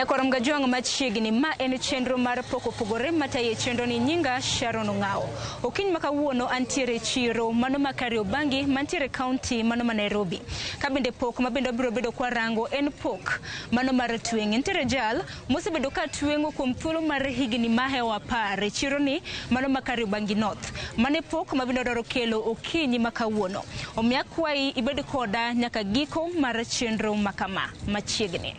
Nyakoro mgajuang machiegni ma en chenro mar poko pogore mataye chenro ni nyinga Sharon Ong'ao. Okiny makawuono antiere chiro mano ma Kariobangi mantiere county mano ma Nairobi. Kabinde pok mabende biro bedo kwa rango en pok mano mar tweng'. Ntiere jal mosebedo ka twengo kuom thuolo mar higni mahewa par chiro ni mano ma Kariobangi North. Mane pok mabende daro kelo okinyi makawuono. Omiya kwayi ibed koda nyaka giko mar chenro makama machiegni.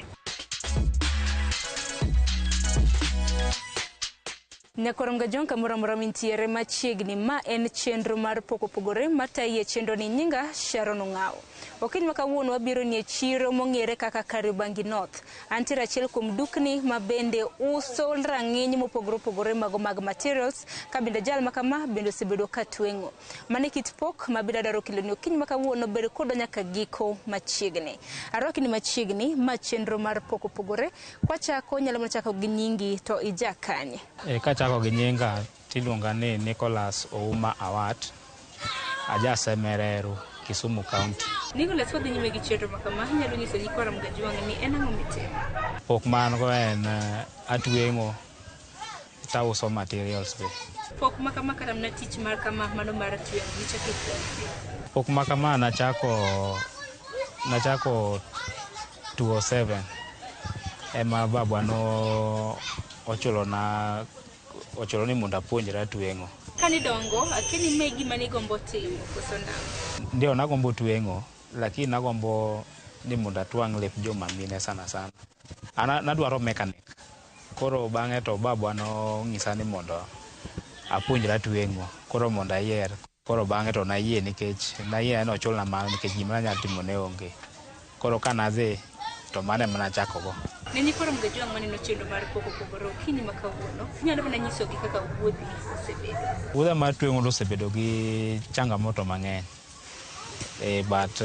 Nyakoro mgajuang kamoro mintiere machiegni ma en chenro mar poko pogore mataye chenro ni nyinga Sharon Ong'ao. Okiny makawuono wabiro nie chiro mong'ere kaka Kariobangi North. Antiere achiel kuom dukni mabende uso rang'iny mopogore mag materials kabinde jal makama bende osebedo ka twengo. Mane kit pok mabida daro kilo ni okiny makawuono bedo kodo nyaka giko machiegni. Arwaki ni machiegni ma chenro mar poko pogore kwachako nyalo mana chako gi nyingi to ija kanye. Kachako gi nyinga tiluonga ni Nicholas Ouma Awat, aja Semereru, Kisumu County. Nicholas wadhi nyime gi chenro makama nyalo nyiso nyikora mgajuang ni en ang'o mitimo? Pok man go en atwengo tauso materials be. Pok makama kata mna tich mar kama mano mar twengo nichake kuom. Pok makama nachako 2007 ema babwa no ochulo ni mondo apuonjra twengo. Kani dongo akini megi mani gombo timo koso ndao. Ndio nagombo twengo lakini nagombo ni mondo atwang' lep joma mine sana. Nadwaro mechanic. Koro bang'e to babwa no ng'isa ni mondo apuonjra twengo. Koro mondo ayier. Koro bang'e to nayie nikech nayie no chulna mal nikech gima nyalo timo ne onge. Koro kanadhi to mane mana chako go. Nini koro mgajuang maneno chenro mar poko pogore okiny makawuono. Nyalo mana nyiso gi kaka wuodhi osebedo. Wuodha mar twengo osebedo gi changamoto mang'eny. But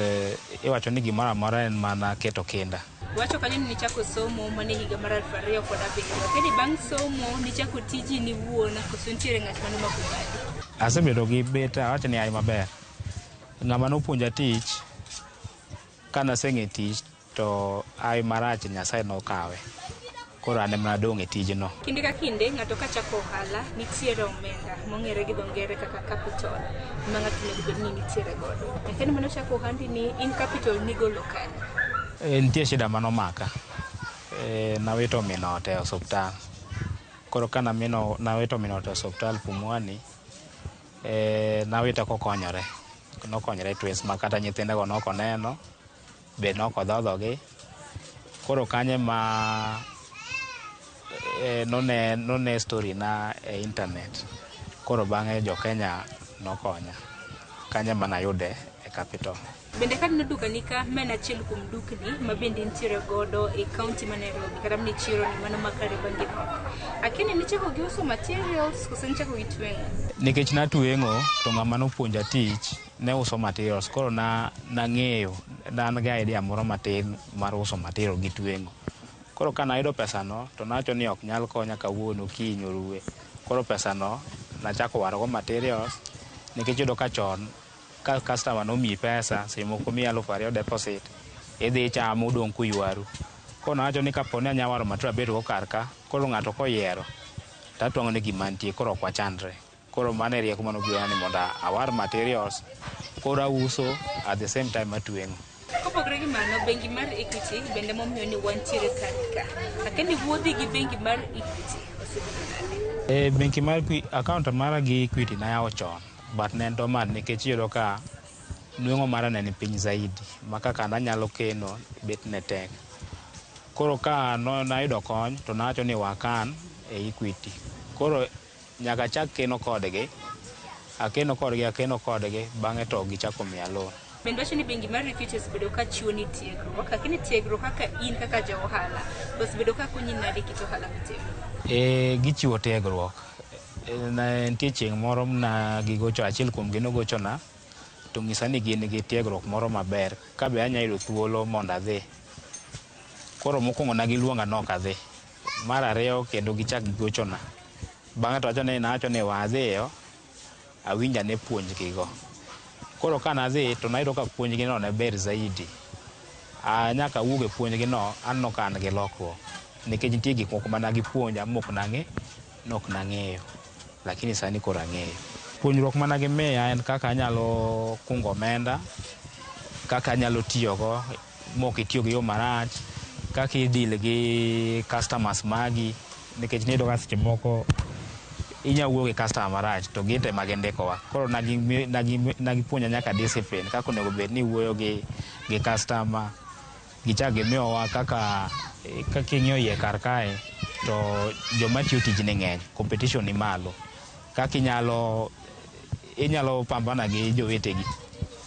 iwacho ni gimoro amora en mana keto kinda. Wacho kanyo ni nichako somo mane higa mar 2007. Lakini bang' somo nichako tiji ni wuona koso ntiere ng'at mane makubali. Asebedo gi beta wacho ni ai maber. Ng'ama nopuonja tich kana seng'e tich to ai marach Nyasaye nokawe. Koro ane mana dong' e tijno. Kinde ka kinde ng'ato ka chako ohala nitiere omenda mong'ere gi dhongere kaka capital ma ng'ato nego bed ni nitiere godo. Lakini mano chako ohandi ni in capital nigolo kanye? Nitie shida manomaka. Nawito minote e osuptal. Koro kana nawito minote e osuptal Pumwani, nawito kokonyore. Nokonyore twins ma kata nyithindego nokoneno, be nokodhodhogi. Koro kanye ma none story na e internet. Koro bang'e jo Kenya nokonya. Kanye manayude e capital. Bende kadino duka nika mena achiel kuom dukni ma bende nitiere godo e county ma Nairobi kata mni chiro ni mano ma Kariobangi North. Akini nichako gi uso materials koso nichako gi twengo? Nikech natwengo to ng'ama nopuonja tich ne uso materials. Koro nang'eyo an ga idea moro matin mar uso material gi twengo. Koro kana ayudo pesa no to nacho ni ok nyal konya kawuono kiny oruwe. Koro pesa no nachako warogo materials nikech yudo ka chon ka customer no mi pesa se moko mi 2,000 deposit idhi chamo dong' kuywaru. Koro nacho ni kaponi anya waro material bedo go karka. Koro ng'ato koyiero tatwang'o ne gima nitie koro ok wachandre. Koro mane rieko mano gwena ni mondo awar materials koro auso at the same time atwengo. Kopogre gi mano, bengi mar Equity bende momiyo ni wantiere ka. Lakini wuodhi gi bengi mar Equity osebedo nade? Bengi mar account mara gi Equity na yawo chon. But ne ento man nikech yudo ka nweng'o mara ne ni piny zaidi. Ma kaka nanyalo keno bet ne tek. Koro ka nayudo kony to nacho ni wakan e Equity. Koro nyaka chak keno kodgi. Akeno kodgi bang'e to gichako miya loan. Bende wacho ni bengi mar Equity osebedo ka chiwo ni tiegruok. Lakini tiegruok kaka in kaka ja ohala osebedo ka konyi nade kit ohala mitimo? Gichiwo tiegruok. Nitie chieng' moro na gigocho achiel kuom gi nogochona to ng'isa ni gin gi tiegruok moro maber ka be anya yudo thuolo mondo adhi. Koro mokwongo nagiluonga nok adhi. Mar ariyo kendo gichak gigochona. Bang'e to nacho ni wadhiyo awinja ne puonj gigo. Koro kanadhi to nayudo ka puonj gi no ne ber zaidi. Nyaka wuog e puonj gi no an nokan gi lokruok. nikech nitie gik moko mana gipuonja mok nang'eyo, lakini sani koro ang'eyo. Puonjruok mana gimiya en kaka anyalo kungo omenda, kaka anyalo tiyogo mok itiyo gi yo marach, kaka idil gi customers magi, nikech niyudo ka seche moko inyalo wuoyo gi customer marach to gin te ma gindikowa. Koro nagipuonja nyaka discipline, kaka onego bed ni wuoyo gi customer. Gichak gimiyowa kaka ing'iyo iye kar kae to joma tiyo tijni ng'eny, competition ni malo, kaka inyalo pambana gi jowetegi.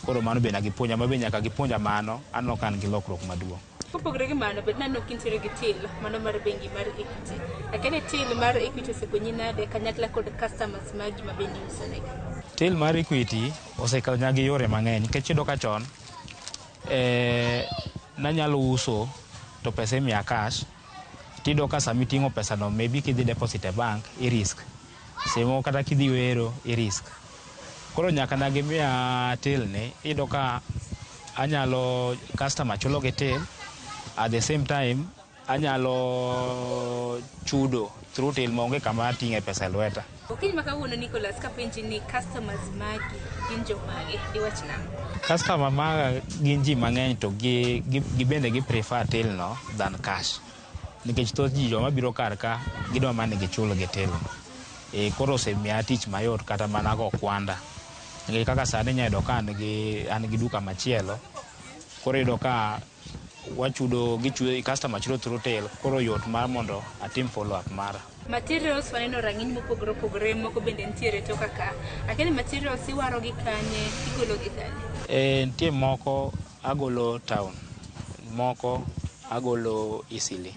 Koro mano be nagipuonja, ma be nyaka gipuonja mano, aneno ka an gi lokruok maduong'. Kopogore gi mano, bet naneno kintiere gi till mano mar bengi mar Equity. Lakini till mar Equity osekonyi nade kanyakla kod customers magi ma bende iusonegi? Till mar Equity osekonya gi yore mang'eny, nikech iyudo ka chon nanyalo uso to pesa imiya cash, tiyudo ka sami ting'o pesano maybe kidhi deposit e bank i-risk, semo kata kidhi wero i-risk. Koro nyaka nagimiya till ni, iyudo ka anyalo customer chulo gi till, at the same time anyalo chudo through till maonge kama ating'e pesa e lweta. Okiny ma kawuono Nicholas, kapenji ni customers magi gin jomage, diwach nang'o? Customer maga gin ji mang'eny to gibende gi prefer till no than cash, nikech thoth ji joma biro kar ka gidwa mana gichul gi till. Koro osemiya tich mayot kata mana go kwanda, nikech kaka sani nyayudo ka an gi duka machielo, koro yudo ka customer chudo through till, koro yot mar mondo atim follow up mara. Materials waneno rang'iny mopogore opogore, moko bende nitiere toka ka. Lakini materials iwaro gi kanye, igolo gi kanye? Nitie moko agolo town, moko agolo Eastleigh.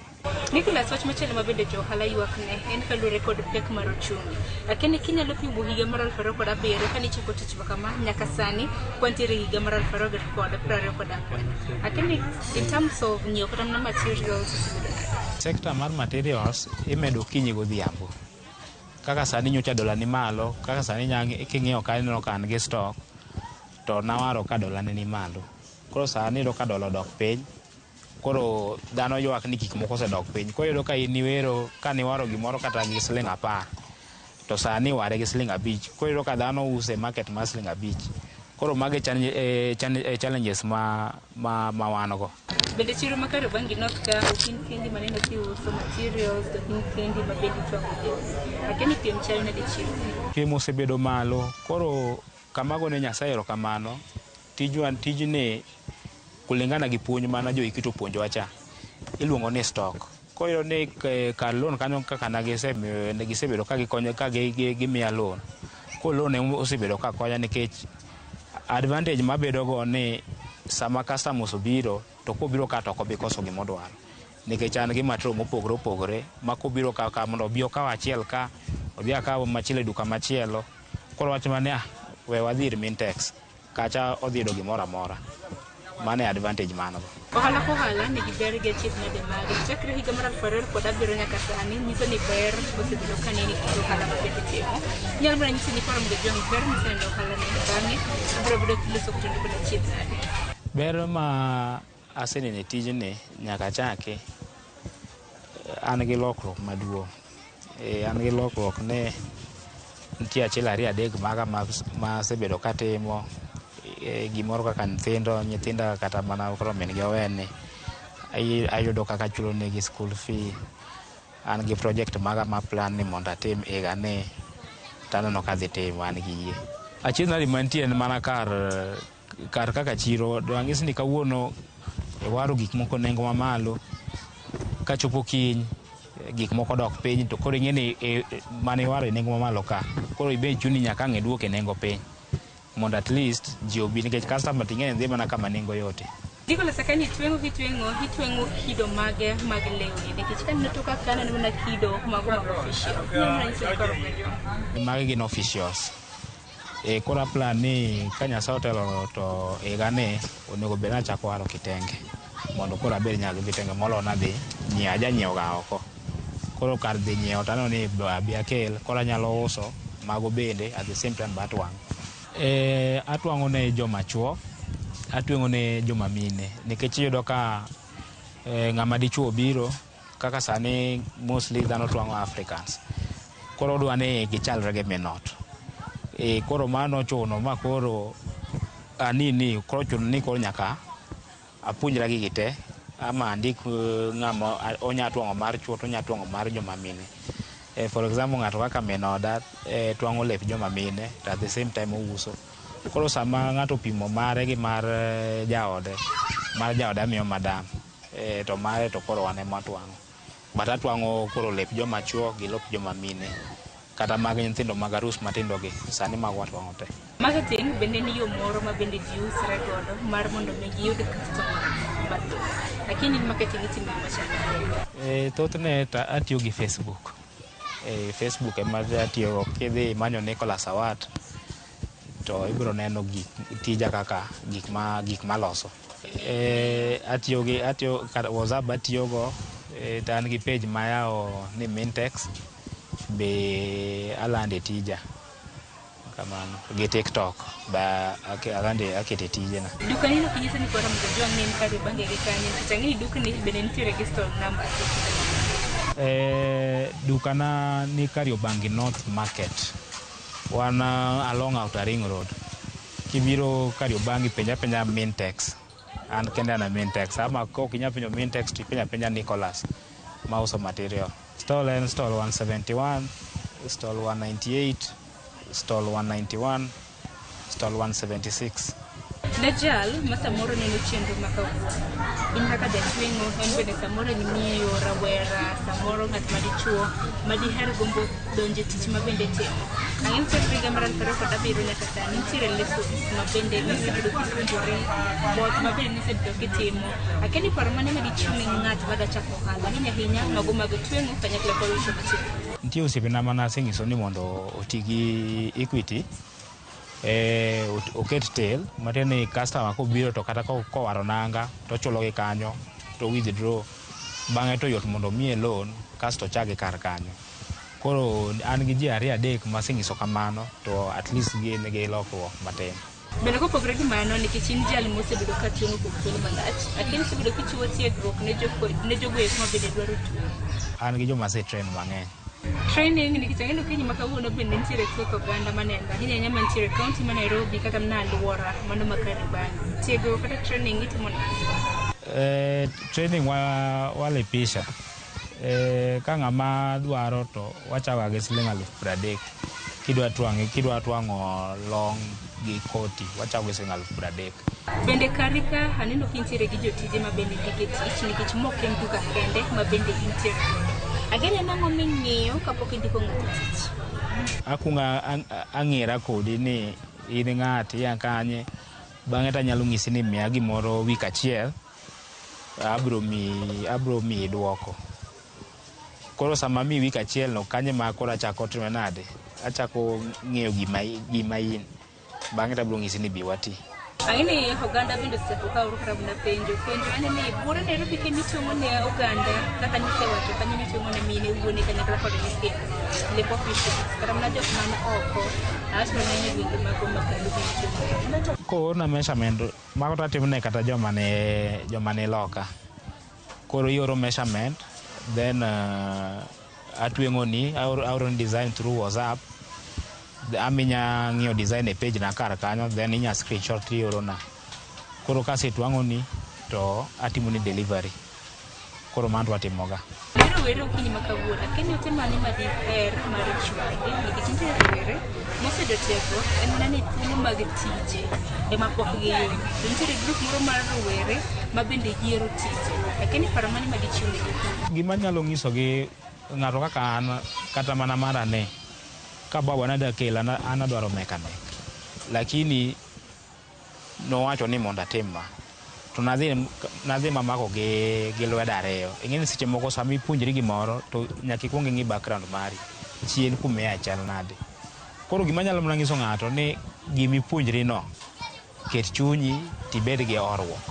Nicholas, wach machielo ma bende jo ohala ywak ne en kaluwore kod pek mar ochumi. Lakini kinyalo pimo higa mar 2007 kane ichako tich kama nyaka sani kwantiere higa mar 2024. Lakini in terms of nyiewo kata mana materials, sekta mar materials imedo kinyi godhiambo. Kaka sani nyocha dola ni malo, kaka sani king'iyo ka ineno ka an gi stock, to nawaro ka dola ni malo. Koro sani iyudo ka dola odok piny, koro dhano ywak ni gik moko osedok piny. Koro iyudo ka niwero ka niwaro gimoro kata gi Sh10, to sani ware gi Sh5. Koro iyudo ka dhano use market mar Sh5. Koro mage challenges ma wan go. Bende chiro ma Kariobangi North ka okin kendi maneno kiuso materials to okin kendi ma bende chwako. Lakini piem chal nade chiro? Piem osebedo malo, koro kamago ne Nyasaye erokamano. Tijni kulingana gi puonj mana jo Equity puonjowa cha, iluongo ni stock. Koro iyudo ni kar loan kanyo kaka negisebedo ka gikonyo ka gimiya loan. Koro loan osebedo ka konya, nikech advantage mabedo go ni sama customers obiro to kobiro ka to ok obi koso gimodwaro, nikech an gi material mopogore opogore ma kobiro ka mondo obi okaw achiel ka odhi akaw machielo e duka machielo. Koro wach mane we wadhi ir Mintex kacha odhi yudo gimoro amora. Mane advantage mano go. Ohala ko ohala nigi ber gi chik nade mage. Chakre higa mar 2007 nyaka sani nyiso ni ber osebedo ka nini kod ohala ma bende timo. Nyalo mana nyisi ni Forum Gajong ber misendo ohala ne bang'e biro bedo kiloso kutondo kod chik nade. Ber ma asenene tijni nyaka chake, an gi lokruok maduong'. An gi lokruok ne nitie achiel ariyo adek maga ma asebedo katimo. Gimoro kaka nyithinda kata mana koro min gi oweni, ayudo kaka chulo negi school fee. An gi project maga ma plan ni mondo atim higa ni, taneno ka dhi timo, an gi yie. Achiel nadi mantie en mana kar kaka chiro, dwang'is ni kawuono waro gik moko nengo mamalo, kachopo kiny gik moko dok piny, to koro ing'e ni mane waro nengo mamalo ka, koro ibe chuni nyaka ng'e duoke nengo piny, mondo at least ji obi, nikech customer ting'e dhi mana kama nengo yote. Nicholas, kani hitwengo kido mage mag lewni, nikech kaneno toka kaneno na kido mago mag official. Mage gin officials. Kora plan ni ka Nyasaye otelo to higa ni onego bed nachako waro kitenge, mondo koro abed nyalo kitenge molo nadhi nyiewo ga oko. Koro kar dhi nyiewo taneno ni abi akel, koro anyalo uso mago bende at the same time batwang'. Atwang'o ne joma chuo, atwang'o ne joma mine, nikech iyudo ka ng'ama dichuo biro kaka sani mostly dhano twang'o Africans. Koro dwa ni gichalre gi minot. Koro mano chuno ma koro koro chuno ni koro nyaka apuonjra gigi te ama andik ng'ama onya twang'o mar chuo to onya twang'o mar joma mine. For example, ng'ato kaka min oda twang'o lep joma mine to at the same time ouso. Koro sama ng'ato pimo mare gi mar jaode miyo madam, to mare to koro wan ema twang'o. But atwang'o koro lep joma chuo gi lep joma mine, kata mag nyithindo mag arus matindo gi sani mag watwang'o te. Marketing bende ni yo moro ma bende ji usre godo mar mondo mi giyud customer mathoth. Lakini marketing itimo machal. Thothne atiyo gi Facebook. Facebook ema atiyo, kidhi manyo Nicholas Awat to ibiro neno tija kaka gik maloso. Atiyo WhatsApp atiyo go, an gi page mayawo ni Mintex, be alande tija kamano gi TikTok ba akete tijena. Dukani no kinyisa ni kwara mgo jwang' ni kari bange gi kanye, kichang'ini dukani bende nitiere gi store number. Dukana ni Kariobangi North Market, wan along Outer Ring Road. Kibiro Kariobangi penja Mintex, an kenda na Mintex, ama kok inya penjo Mintex to penja Nicholas mauso material. Stall 171, stall 198, stall 191, stall 176. Najal masamoro neno chenro makawuono. In kaka jatweng'o, en bende samoro ng'iyo rawera, samoro ng'at madichuo madiher gombo donje tich mabende timo. Ang'en chakre higa mar 2017 nyaka sani nitiere lessons mabende nisebedo kipuonjore, both mabende nisebedo kitimo. Akeni paro mane madichuni ng'at madachako ohala ahinya mago mag tweng'o kanyakla kod uso machielo. Nitie osiepena mana aseng'iso ni mondo oti gi Equity, oket tel matiende ni customer kobiro to kata kowaro nanga to chulo gi kanyo to withdraw, bang'e to yot mondo miye loan kasto chagi kar kanyo. Koro an gi ji 2-3 maseng'iso kamano to at least gin gi lokruok matin. Bende kopogre gi mano, nikech in jal mosebedo ka tweng'o kuom thuolo malach, lakini sebedo kichiwo tiegruok ne jogoeko mabende dwaro tuo. An gi joma train mang'eny. Training nikech ang'eyo kiny makawuono bende nitiere thoth oganda maneno ahinya mantiere kaunti ma Nairobi kata mana alwora mano ma Kariobangi. Tiegruok kata training itimo nade? Training walipisha. Ka ng'ama dwaro to wachawa gi siling 30,000. Kidwa twang'o long gi koti wachawa gi siling 30,000. Bende karika aneno kintiere gi jotije ma bende nigi tich nikech moken duka kende ma bende intiere godo. Agene nang'o ming'iyo kapok indiko ng'ato tich? Akunga ang'era kodi ni in ng'ati ya kanye, bang'e tanyalo ng'isi ni miya gimoro wik achiel, abro mi duoko. Koro sama mi wik achiel no kanye ma koro achako timo nade, achako ng'eyo gima in, bang'e tabro ng'isi ni bi wati. Ang'eni oganda bende seko ka uru karabu na penjo ane ni bura Nairobi ke nitong'o ne oganda kaka nisewacho kanyo nitong'o ne mine wuone kanyakla kod nyithindo lepo officials kata mana jok man oko aso ng'enyo gwenge mago makalo bitimo. Koorna measurement mago tatimne kata joma ne loka. Koro ioro measurement, then atweng'oni aoro design through WhatsApp. Aminya ng'iyo design e page na kar kanyo, then inya screenshot ioro na. Koro kasetwang'oni to atimo ni delivery. Koro mano atimoga. Wero kinyi makawuono lakini utemani madiher mar chwagi nikech nitiere rowere mosedo tiegruok en mana ni thuolo mag tije ema pok giyudo. Nitiere grup moro mar rowere ma bende yiero tije lakini paro mane madichiwnegi? Gima nyalo ng'isogi ng'ato kaka an kata mana mara ne ka baba na dakela an adwaro mechanic, lakini nowacho ni mondo atim ma to nadhi mamako gi lweda ariyo. Ing'eni seche moko sama ipuonjri gimoro to nyaka ikwong ing'i background mari, chien kumea chal nade. Koro gima nyalo mana ng'iso ng'ato ni gimipuonjri no ket chunyi tibed gi horuok.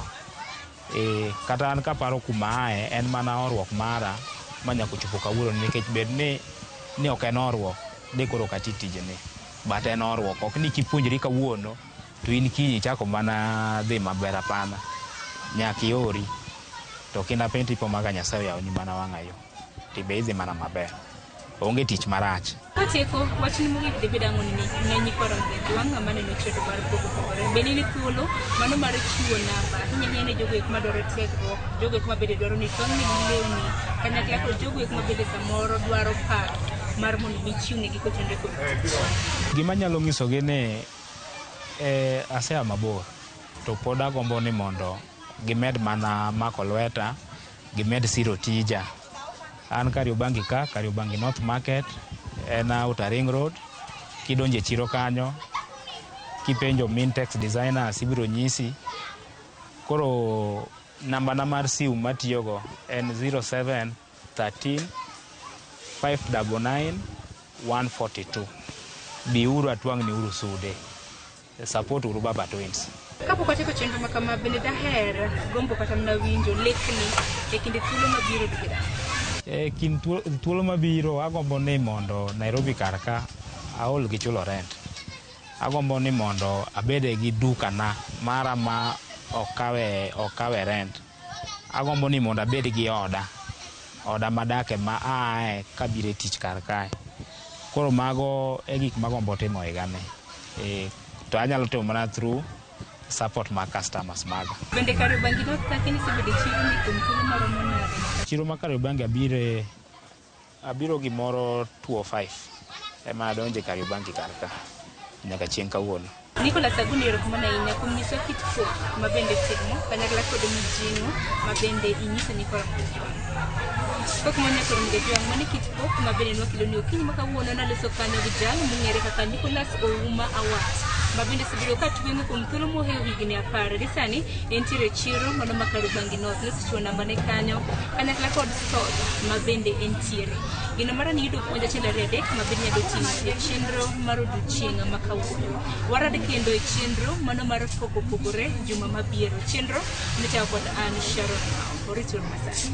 Kata an kaparo kuma ae en mana horuok mara manyaka chopo kawuono, nikech bed ni ok en horuok de koro kati tijeni, but en horuok. Ok ni kipuonjri kawuono to in kiny chako mana dhi maber, apana, nyaka iori. to kinda penti po maga Nyasaye ya mana wang'ayo tibe idhi mana maber onge tich marach. Kateko wachni mogik David Ang'oni ni ng'enyi korombe wang'a maneno chenro mar pogo pogore bende ni thuolo mano mar chiwo namba hinya ne jogo ma dwaro tiegruok jogo ma bende dwaro ni tong' ni lewni kanyakla kod jogo ma bende samoro dwaro paro mar mondo michiw ne giko chenro kod gima nyalo nyisogi ni asea mabor to pod agombo ni mondo gimed mana mako lweta gimed siro tija. An Kariobangi North Market en Outer Ring Road kidonje chiro kanyo kipenjo Mintex Designers ibiro nyisi. Koro namba na mar simu matiyogo en 0713 599 142. Biuru atwang'ni uru sude. Support uru Baba Twins. Kapo kateko chenro makama bende daher gombo kata mna winjo lekni e kinde thuolo mabiro dira. Kin thuolo mabiro agombo ni mondo Nairobi karka aol gi chulo rent. Agombo ni mondo abede gi duka na mara ma okawe rent. Agombo ni mondo abede gi oda madake ma ae kabire tich karka. Koro mago e gik magombo timo higani. To anyalo timo mana through support ma customers maga. Bende Kariobangi North lakini sibede chiro ni kumtulo maro monare. Chiro ma Kariobangi abiro gimoro 205 ema adonje Kariobangi karka nyaka chieng' kawuono. Nicholas Aguni erokamano ahinya kuom nyiso kit pok ma bende timo kanyakla kod mijing'o ma bende inyiso ni korombe juang'. Pok manya korombe juang' mane kit pok ma bende nwakilo ni okinyi ma kawuono naloso kanyo gi jal mong'ere kaka Nicholas Ouma Awat ma bende sebedo ka tweng'o kuom thuolo mohew higni 10 gi sani entiere chiro mano ma Kariobangi North nosechiwo namba ne kanyo kanyakla kod sot ma bende entiere. Gino mara ni yudo puonja chela redek ma bende nyalo timo e chenro mar odiochieng' ma kawuono. Warad kendo e chenro mano mar pogo pogore juma mabiro. Chenro mitayo kod an Sharon Oritur Masai.